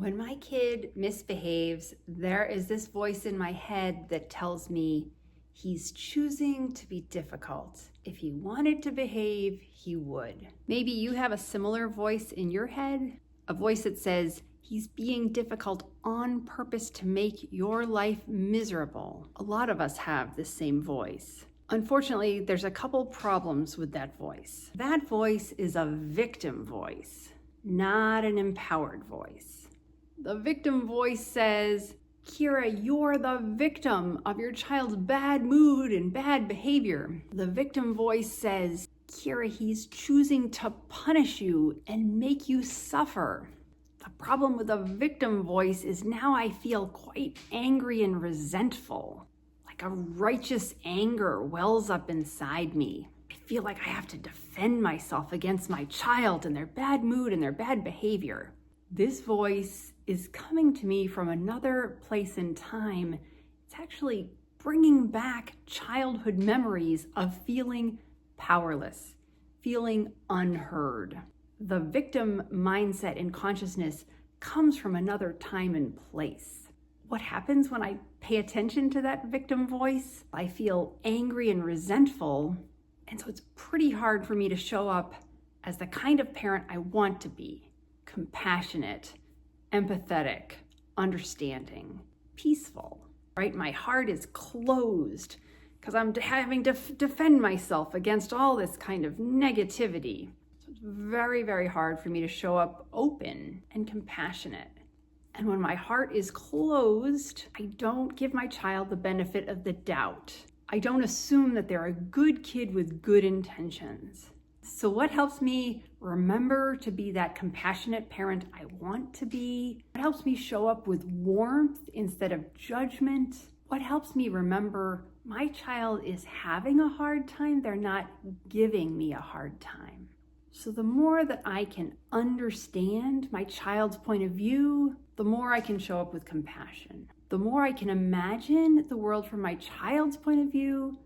When my kid misbehaves, there is this voice in my head that tells me he's choosing to be difficult. If he wanted to behave, he would. Maybe you have a similar voice in your head, a voice that says he's being difficult on purpose to make your life miserable. A lot of us have this same voice. Unfortunately, there's a couple problems with that voice. That voice is a victim voice, not an empowered voice. The victim voice says, Kira, you're the victim of your child's bad mood and bad behavior. The victim voice says, Kira, he's choosing to punish you and make you suffer. The problem with the victim voice is now I feel quite angry and resentful. Like a righteous anger wells up inside me. I feel like I have to defend myself against my child and their bad mood and their bad behavior. This voice is coming to me from another place in time. It's actually bringing back childhood memories of feeling powerless, feeling unheard. The victim mindset in consciousness comes from another time and place. What happens when I pay attention to that victim voice? I feel angry and resentful, and so it's pretty hard for me to show up as the kind of parent I want to be. Compassionate, empathetic, understanding, peaceful, right? My heart is closed because I'm having to defend myself against all this kind of negativity. So it's very, very hard for me to show up open and compassionate. And when my heart is closed, I don't give my child the benefit of the doubt. I don't assume that they're a good kid with good intentions. So what helps me remember to be that compassionate parent I want to be? What helps me show up with warmth instead of judgment? What helps me remember my child is having a hard time, they're not giving me a hard time. So the more that I can understand my child's point of view, the more I can show up with compassion. The more I can imagine the world from my child's point of view,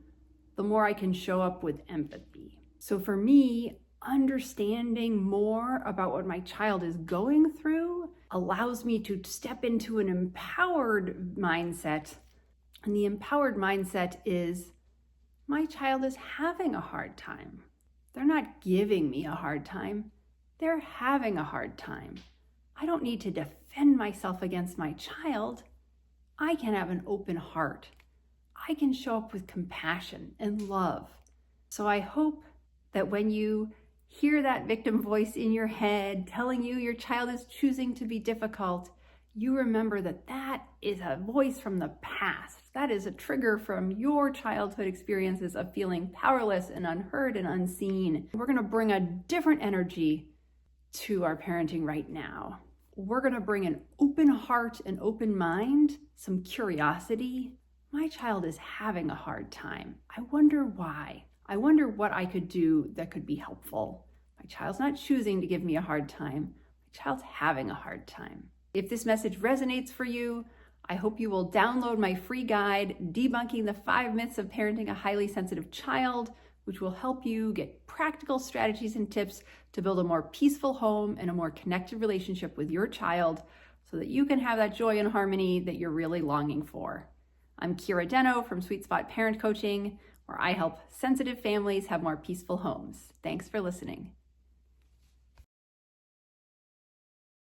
the more I can show up with empathy. So for me, understanding more about what my child is going through allows me to step into an empowered mindset. And the empowered mindset is, my child is having a hard time. They're not giving me a hard time. They're having a hard time. I don't need to defend myself against my child. I can have an open heart. I can show up with compassion and love. So I hope that when you hear that victim voice in your head telling you your child is choosing to be difficult, you remember that that is a voice from the past. That is a trigger from your childhood experiences of feeling powerless and unheard and unseen. We're going to bring a different energy to our parenting right now. We're going to bring an open heart, an open mind, some curiosity. My child is having a hard time. I wonder why. I wonder what I could do that could be helpful. My child's not choosing to give me a hard time. My child's having a hard time. If this message resonates for you, I hope you will download my free guide, Debunking the 5 Myths of Parenting a Highly Sensitive Child, which will help you get practical strategies and tips to build a more peaceful home and a more connected relationship with your child so that you can have that joy and harmony that you're really longing for. I'm Kira Deno from Sweet Spot Parent Coaching, where I help sensitive families have more peaceful homes. Thanks for listening.